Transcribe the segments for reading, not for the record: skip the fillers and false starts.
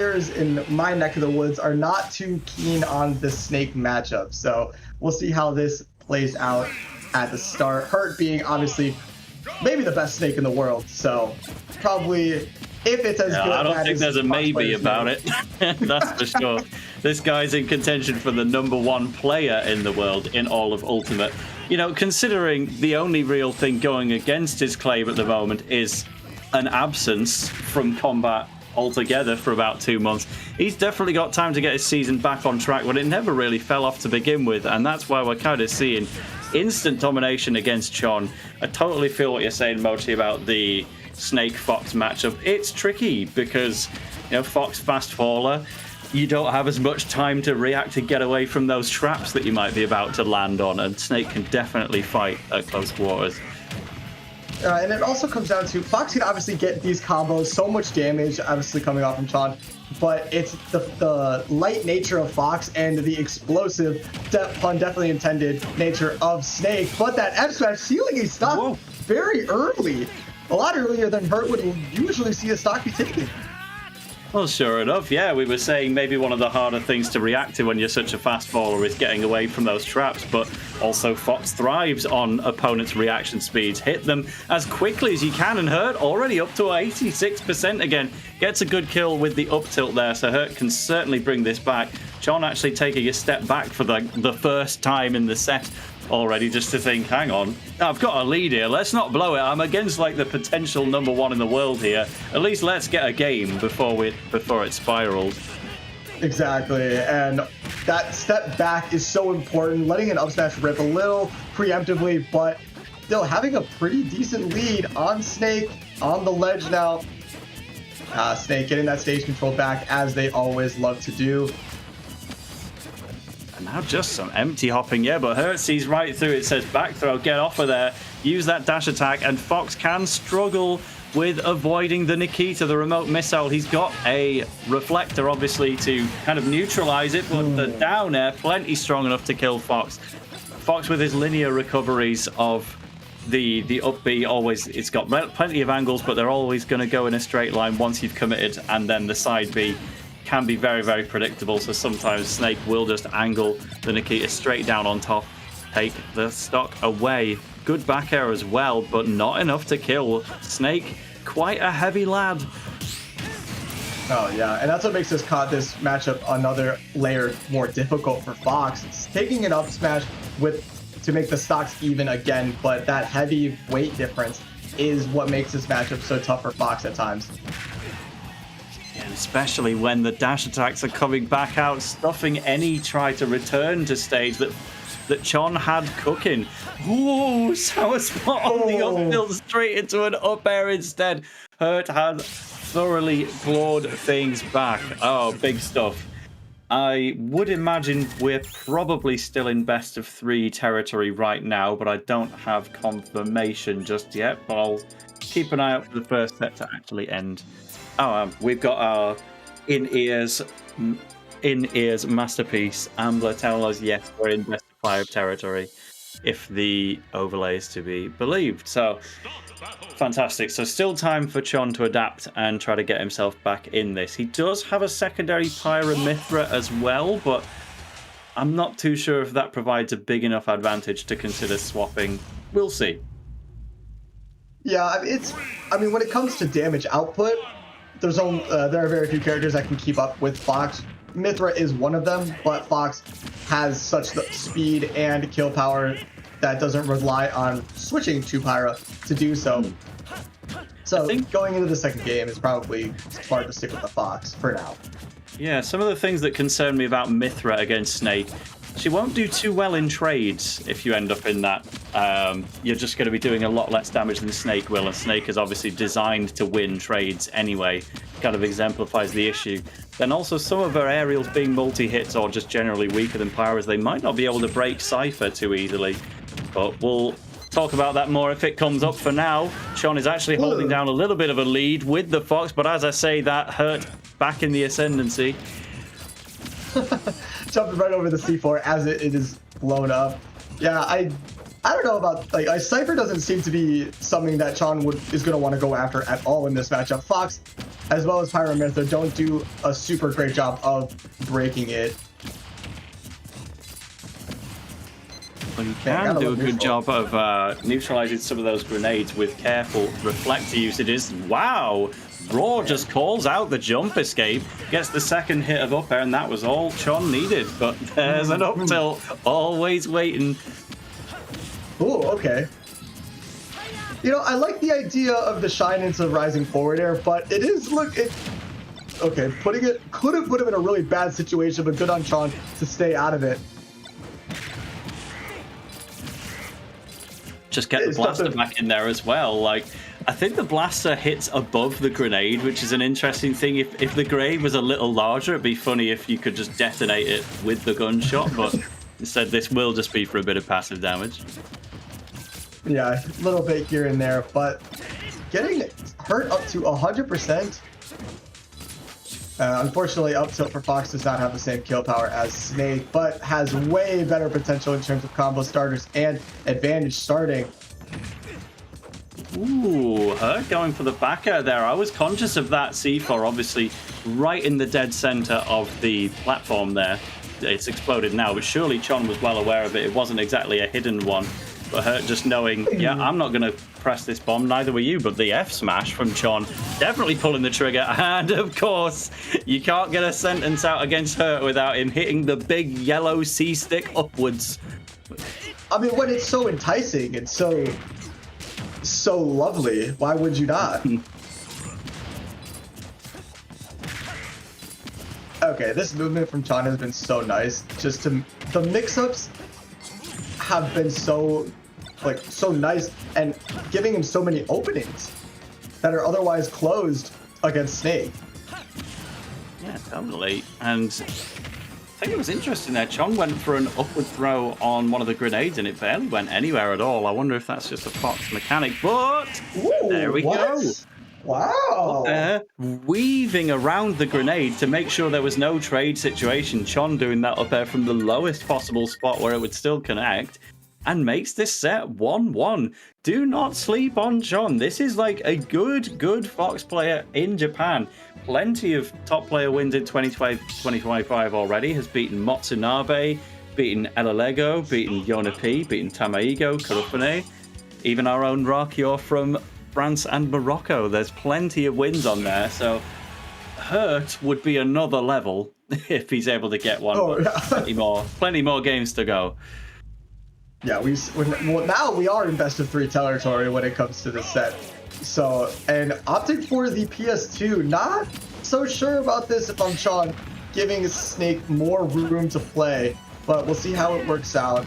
players in my neck of the woods are not too keen on the Snake matchup. So we'll see how this plays out at the start. Hurt being obviously maybe the best Snake in the world. So probably if it's as good. I don't think there's a maybe about it. That's for sure. This guy's in contention for the #1 player in the world in all of Ultimate. You know, considering the only real thing going against his claim at the moment is an absence from combat altogether for about 2 months, he's definitely got time to get his season back on track when it never really fell off to begin with, and that's why we're kind of seeing instant domination against Chon. I totally feel what you're saying, Mochi, about the Snake-Fox matchup. It's tricky because, you know, Fox fast faller, you don't have as much time to react and get away from those traps that you might be about to land on, and Snake can definitely fight at close quarters. And it also comes down to Fox can obviously get these combos, so much damage, obviously coming off from Chon, but it's the light nature of Fox and the explosive, pun definitely intended, nature of Snake. But that F smash ceiling he stopped very early, a lot earlier than Hurt would usually see a stock be taken. Well, sure enough, yeah, we were saying maybe one of the harder things to react to when you're such a fast faller is getting away from those traps, but also Fox thrives on opponents' reaction speeds. Hit them as quickly as you can, and Hurt already up to 86% again. Gets a good kill with the up tilt there, so Hurt can certainly bring this back. Chon actually taking a step back for the first time in the set already, just to think, hang on, I've got a lead here, let's not blow it. I'm against like the potential #1 in the world here. At least let's get a game before it spirals. Exactly, and that step back is so important, letting an up smash rip a little preemptively, but still having a pretty decent lead on Snake on the ledge now. Snake getting that stage control back as they always love to do. Now just some empty hopping, yeah, but Hurt sees right through it, says back throw, get off of there, use that dash attack, and Fox can struggle with avoiding the Nikita, the remote missile. He's got a reflector, obviously, to kind of neutralize it, but the down air, plenty strong enough to kill Fox. Fox with his linear recoveries of the up B, always, it's got plenty of angles, but they're always going to go in a straight line once you've committed, and then the side B can be very, very predictable, so sometimes Snake will just angle the Nikita straight down on top, take the stock away. Good back air as well, but not enough to kill. Snake, quite a heavy lad. Oh yeah, and that's what makes this matchup another layer more difficult for Fox. It's taking an up smash to make the stocks even again, but that heavy weight difference is what makes this matchup so tough for Fox at times. And especially when the dash attacks are coming back out, stuffing any try to return to stage that Chon had cooking. Ooh, sour spot on the up tilt straight into an up air instead. Hurt had thoroughly clawed things back. Oh, big stuff. I would imagine we're probably still in best of 3 territory right now, but I don't have confirmation just yet. But I'll keep an eye out for the first set to actually end. Oh, we've got our in-ears masterpiece. Ambler telling us, yes, we're in best of 5 territory, if the overlay is to be believed. So, fantastic. So still time for Chon to adapt and try to get himself back in this. He does have a secondary Pyra Mithra as well, but I'm not too sure if that provides a big enough advantage to consider swapping. We'll see. Yeah, I mean, when it comes to damage output, there are very few characters that can keep up with Fox. Mithra is one of them, but Fox has such the speed and kill power that doesn't rely on switching to Pyra to do so. So I think going into the second game is probably smart to stick with the Fox for now. Yeah, some of the things that concern me about Mithra against Snake, she won't do too well in trades if you end up in that. You're just going to be doing a lot less damage than Snake will, and Snake is obviously designed to win trades anyway. Kind of exemplifies the issue. Then also some of her aerials being multi-hits or just generally weaker than Pyra's, they might not be able to break Cypher too easily. But we'll talk about that more if it comes up. For now, Chon is actually holding down a little bit of a lead with the Fox, but as I say, that Hurt back in the ascendancy. Jumping right over the C4 as it is blown up. Yeah, I don't know about, like, Cypher doesn't seem to be something that Chon is going to want to go after at all in this matchup. Fox, as well as Pyro and Mythra, don't do a super great job of breaking it. Well, you can do a good job of neutralizing some of those grenades with careful reflector usages. Wow! Raw just calls out the jump escape, gets the second hit of up air, and that was all Chon needed. But there's an up tilt, always waiting. Ooh, okay. You know, I like the idea of the shine into rising forward air, but it is, okay, could have put him in a really bad situation, but good on Chon to stay out of it. Just get the blaster back in there as well. Like, I think the blaster hits above the grenade, which is an interesting thing. If the grenade was a little larger, it'd be funny if you could just detonate it with the gunshot, but instead this will just be for a bit of passive damage. Yeah, a little bit here and there, but getting hurt up to 100%. Unfortunately, up tilt for Fox does not have the same kill power as Snake, but has way better potential in terms of combo starters and advantage starting. Ooh, Hurt going for the back air there. I was conscious of that C4, obviously, right in the dead center of the platform there. It's exploded now, but surely Chon was well aware of it. It wasn't exactly a hidden one. But Hurt just knowing, yeah, I'm not going to press this bomb, neither were you, but the F smash from Chon, definitely pulling the trigger, and of course, you can't get a sentence out against Hurt without him hitting the big yellow C-stick upwards. I mean, when it's so enticing and so lovely, why would you not? Okay, this movement from Chon has been so nice. Just the mix-ups have been so nice and giving him so many openings that are otherwise closed against Snake. Yeah, totally. And I think it was interesting there. Chon went for an upward throw on one of the grenades and it barely went anywhere at all. I wonder if that's just a Fox mechanic, but ooh, there we go. Wow. Up there, weaving around the grenade to make sure there was no trade situation. Chon doing that up there from the lowest possible spot where it would still connect. And makes this set 1-1. Do not sleep on Chon. This is like a good Fox player in Japan. Plenty of top player wins in 2025 already. Has beaten Motsunabe, beaten Elalego, beaten Yona P, beaten Tamaigo, Kurufune. Even our own Rakior from France and Morocco. There's plenty of wins on there. So Hurt would be another level if he's able to get one. Oh, yeah. Plenty more games to go. Yeah, now we are in best of 3 territory when it comes to this set. So, and opting for the PS2, not so sure about this if I'm Chon, giving Snake more room to play, but we'll see how it works out.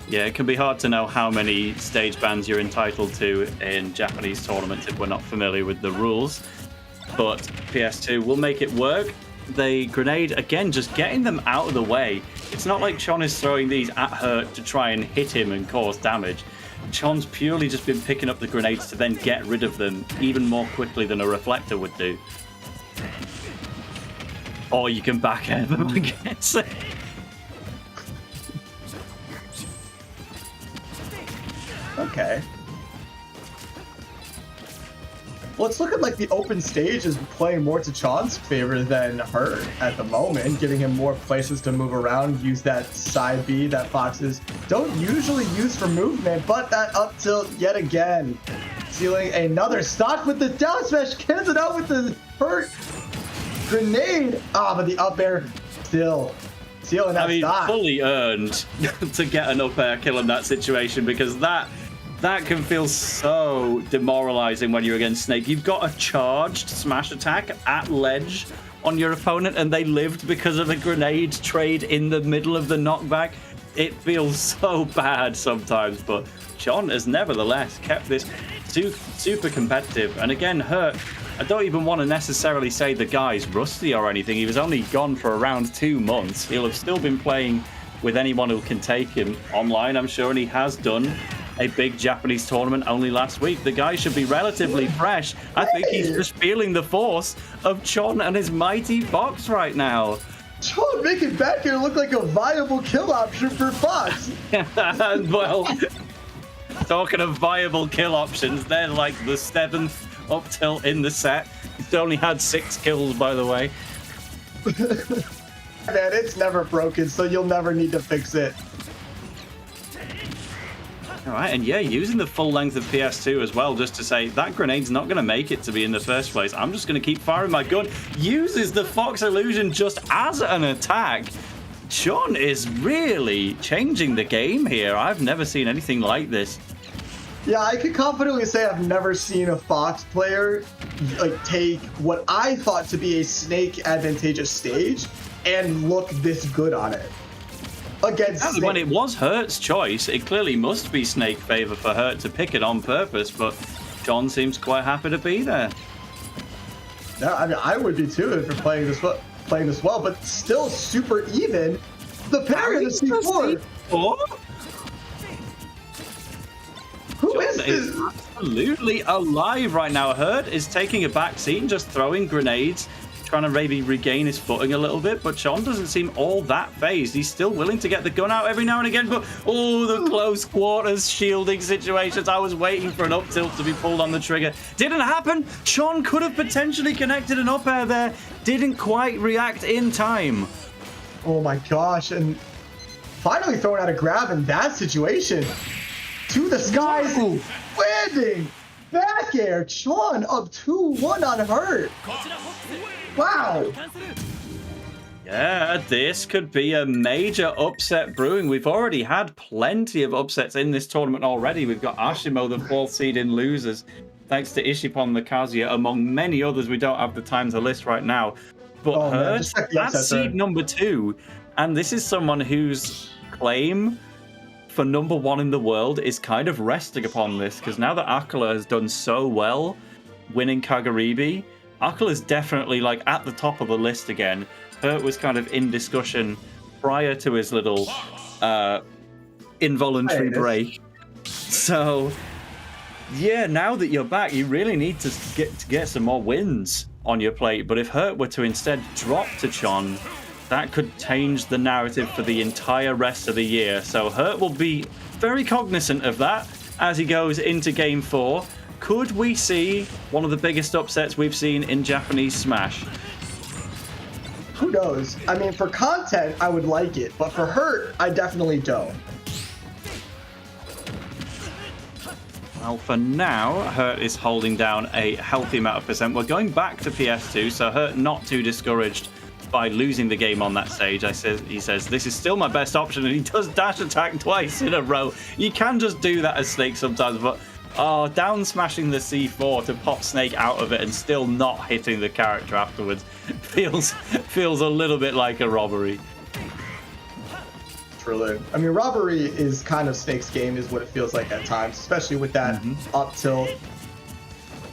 Yeah, it can be hard to know how many stage bans you're entitled to in Japanese tournaments if we're not familiar with the rules, but PS2 will make it work. The grenade, again, just getting them out of the way. It's not like Chon is throwing these at Hurt to try and hit him and cause damage. Chon's purely just been picking up the grenades to then get rid of them even more quickly than a reflector would do. Or you can back air them against it. Okay. Well, it's looking like the open stage is playing more to Chon's favor than Hurt at the moment, giving him more places to move around, use that side B that Foxes don't usually use for movement, but that up tilt yet again. Sealing another stock with the down smash, cans it out with the Hurt grenade. But the up air still sealing that stock. Fully earned to get an up air kill in that situation, because that can feel so demoralizing when you're against Snake. You've got a charged smash attack at ledge on your opponent, and they lived because of a grenade trade in the middle of the knockback. It feels so bad sometimes, but Chon has nevertheless kept this super competitive. And again, Hurt, I don't even want to necessarily say the guy's rusty or anything. He was only gone for around 2 months. He'll have still been playing with anyone who can take him online, I'm sure, and he has done a big Japanese tournament only last week. The guy should be relatively fresh. I think he's just feeling the force of Chon and his mighty Fox right now. Chon making back air look like a viable kill option for Fox. Well, talking of viable kill options, they're like the 7th up tilt in the set. He's only had 6 kills, by the way. Man, it's never broken, so you'll never need to fix it. All right, and yeah, using the full length of PS2 as well, just to say that grenade's not going to make it to be in the first place. I'm just going to keep firing my gun. Uses the Fox Illusion just as an attack. Chon is really changing the game here. I've never seen anything like this. Yeah, I can confidently say I've never seen a Fox player like take what I thought to be a Snake advantageous stage and look this good on it. Against Snake. When it was Hurt's choice, it clearly must be Snake favor for Hurt to pick it on purpose, but Chon seems quite happy to be there. Yeah, I mean, I would be too if you're playing this well, but still super even. The parry of the C4. Who is this? Absolutely alive right now. Hurt is taking a back seat and just throwing grenades, trying to maybe regain his footing a little bit, but Chon doesn't seem all that phased. He's still willing to get the gun out every now and again, but oh, the close quarters shielding situations. I was waiting for an up tilt to be pulled on the trigger. Didn't happen. Chon could have potentially connected an up air there. Didn't quite react in time. Oh my gosh, and finally throwing out a grab in that situation. To the skies, landing. Back air, Chon up 2-1 on Hurt. Wow. Yeah, this could be a major upset brewing. We've already had plenty of upsets in this tournament already. We've got Ashimo, the 4th seed in losers, thanks to Ishipon the Kazuya, among many others we don't have the time to list right now. But Hurt, that's seed number 2. And this is someone whose claim for number 1 in the world is kind of resting upon this, because now that Akala has done so well winning Kagaribi, Akala's definitely like at the top of the list again. Hurt was kind of in discussion prior to his little involuntary break. So yeah, now that you're back, you really need to get some more wins on your plate. But if Hurt were to instead drop to Chon, that could change the narrative for the entire rest of the year. So Hurt will be very cognizant of that as he goes into Game 4. Could we see one of the biggest upsets we've seen in Japanese Smash? Who knows? I mean, for content, I would like it, but for Hurt, I definitely don't. Well, for now, Hurt is holding down a healthy amount of percent. We're going back to PS2, so Hurt not too discouraged by losing the game on that stage. He says, this is still my best option, and he does dash attack twice in a row. You can just do that as Snake sometimes, but down smashing the C4 to pop Snake out of it and still not hitting the character afterwards feels a little bit like a robbery. Truly. I mean, robbery is kind of Snake's game, is what it feels like at times, especially with that up tilt.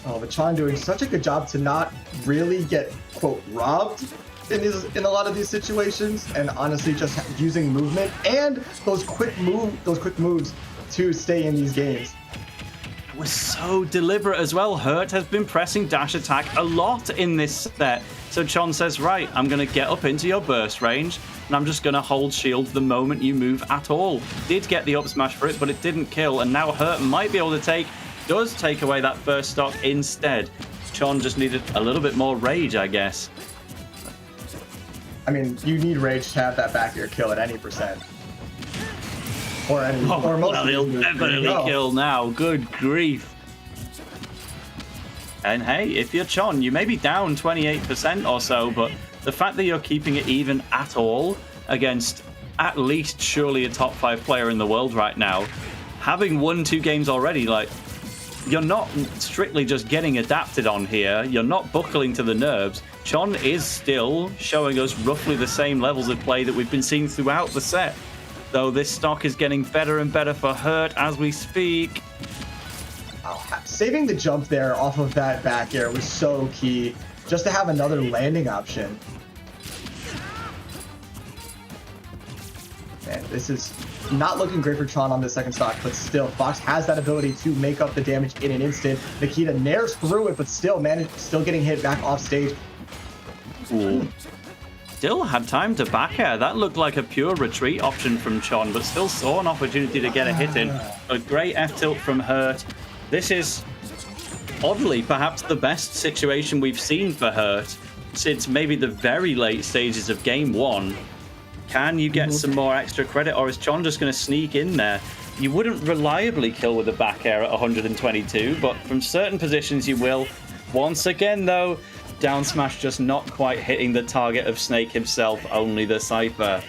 Oh, but Chon doing such a good job to not really get, quote, robbed in a lot of these situations, and honestly just using movement and those quick moves to stay in these games. It was so deliberate as well. Hurt has been pressing dash attack a lot in this set. So Chon says, right, I'm going to get up into your burst range, and I'm just going to hold shield the moment you move at all. Did get the up smash for it, but it didn't kill, and now Hurt might be able to does take away that first stock instead. Chon just needed a little bit more rage, I guess. I mean, you need rage to have that back air kill at any percent. Or any, or most. Well, he'll definitely kill now. Good grief. And hey, if you're Chon, you may be down 28% or so, but the fact that you're keeping it even at all against at least surely a top 5 player in the world right now, having won 2 games already, like, you're not strictly just getting adapted on here. You're not buckling to the nerves. Chon is still showing us roughly the same levels of play that we've been seeing throughout the set. Though this stock is getting better and better for Hurt as we speak. Oh, saving the jump there off of that back air was so key, just to have another landing option. Man, this is not looking great for Chon on the second stock, but still, Fox has that ability to make up the damage in an instant. Nikita nares through it, but still getting hit back off stage. Ooh. still had time to back air. That looked like a pure retreat option from Chon, but still saw an opportunity to get a hit in. A great F-tilt from Hurt. This is, oddly, perhaps the best situation we've seen for Hurt since maybe the very late stages of game 1. Can you get some more extra credit, or is Chon just going to sneak in there? You wouldn't reliably kill with a back air at 122, but from certain positions you will. Once again, though, down smash just not quite hitting the target of Snake himself, only the Cypher.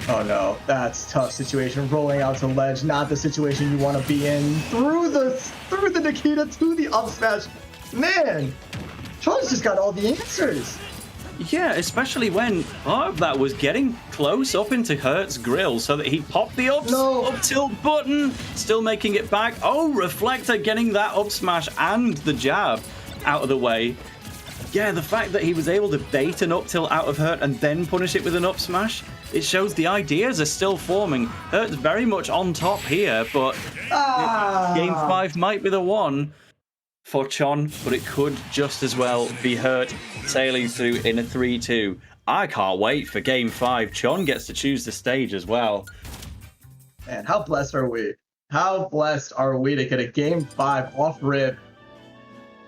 Oh no, that's a tough situation. Rolling out to ledge, not the situation you want to be in. Through the Nikita to the up smash. Man, Chon's just got all the answers. Yeah, especially when part of that was getting close up into Hurt's grill so that he popped the up tilt button, still making it back. Oh, Reflector getting that up smash and the jab out of the way. Yeah, the fact that he was able to bait an up tilt out of Hurt and then punish it with an up smash, it shows the ideas are still forming. Hurt's very much on top here, but game 5 might be the one for Chon, but it could just as well be Hurt sailing through in a 3-2. I can't wait for game 5. Chon gets to choose the stage as well. Man, how blessed are we? How blessed are we to get a game 5 off rip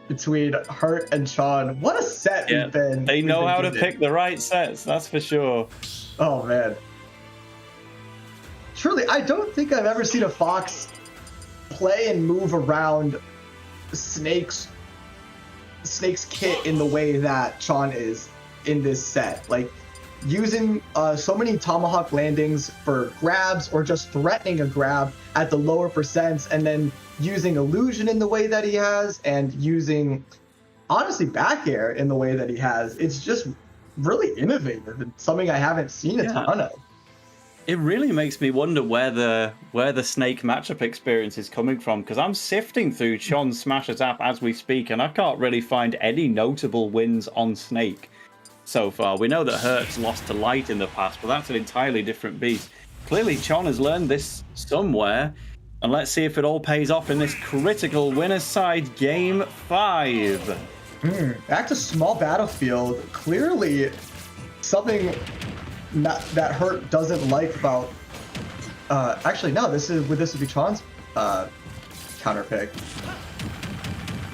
between Hurt and Chon? What a set we've been. They know how to pick the right sets, that's for sure. Oh man. Truly, I don't think I've ever seen a Fox play and move around Snake's kit in the way that Chon is in this set. Like using so many tomahawk landings for grabs or just threatening a grab at the lower percents, and then using illusion in the way that he has, and using honestly back air in the way that he has. It's just really innovative and something I haven't seen a ton of. It really makes me wonder where the Snake matchup experience is coming from, because I'm sifting through Chon's Smashers app as we speak, and I can't really find any notable wins on Snake so far. We know that Hurt's lost to Light in the past, but that's an entirely different beast. Clearly, Chon has learned this somewhere, and let's see if it all pays off in this critical winner's side game 5. Back to small battlefield. Clearly, something that Hurt doesn't like about. Actually, no. This would be Chon's counter pick.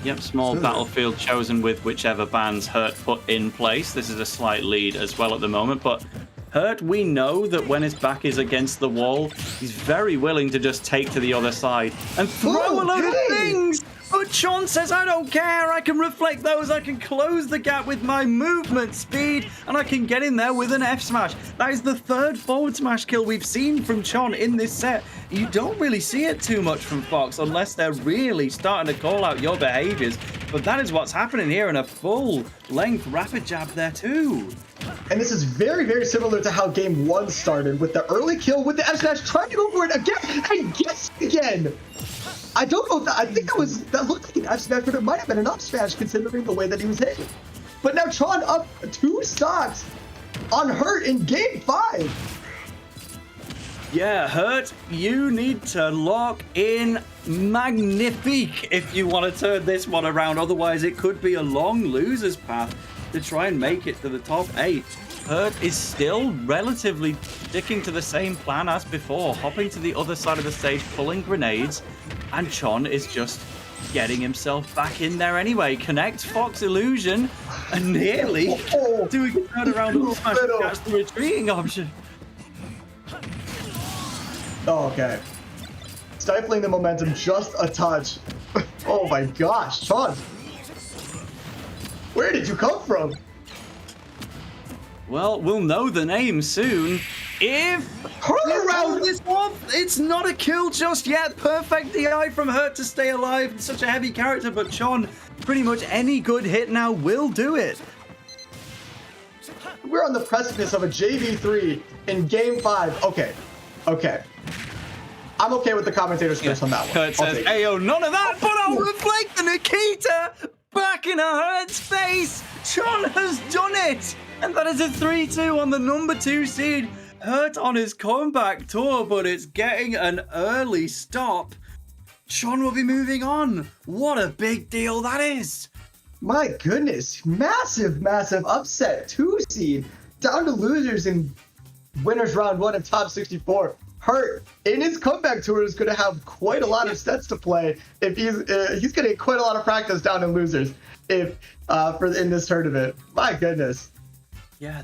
Yep, small battlefield chosen with whichever bands Hurt put in place. This is a slight lead as well at the moment, but Hurt, we know that when his back is against the wall, he's very willing to just take to the other side and throw a load of things. But Chon says, I don't care, I can reflect those, I can close the gap with my movement speed, and I can get in there with an F smash. That is the third forward smash kill we've seen from Chon in this set. You don't really see it too much from Fox unless they're really starting to call out your behaviors. But that is what's happening here, in a full length rapid jab there too. And this is very, very similar to how game 1 started, with the early kill with the F smash, trying to go for it again and gets again. I don't know. I think that looked like an F smash, but it might have been an up smash considering the way that he was hitting. But now Chon up 2 stocks on Hurt in game 5. Yeah, Hurt, you need to lock in Magnifique if you want to turn this one around. Otherwise, it could be a long loser's path to try and make it to the top 8. Hurt is still relatively sticking to the same plan as before, hopping to the other side of the stage, pulling grenades, and Chon is just getting himself back in there anyway. Connects Fox Illusion, and nearly doing a turnaround up smash to catch the retreating option. Oh, okay. Stifling the momentum just a touch. Oh my gosh, Chon. Where did you come from? Well, we'll know the name soon. If around this off, it's not a kill just yet. Perfect DI from Hurt to stay alive. Such a heavy character, but Chon, pretty much any good hit now will do it. We're on the precipice of a JV3 in game 5. Okay. I'm okay with the commentator's curse on that one. Hurt says, Ayo, none of that, but I'll reflect the Nikita back in a Hurt's face. Chon has done it. And that is a 3-2 on the number 2 seed. Hurt on his comeback tour, but it's getting an early stop. Chon will be moving on. What a big deal that is. My goodness, massive upset. 2 seed down to losers in winners round 1 of top 64. Hurt in his comeback tour is going to have quite a lot of sets to play. If he's going to get quite a lot of practice down in losers if in this tournament. My goodness. Yeah.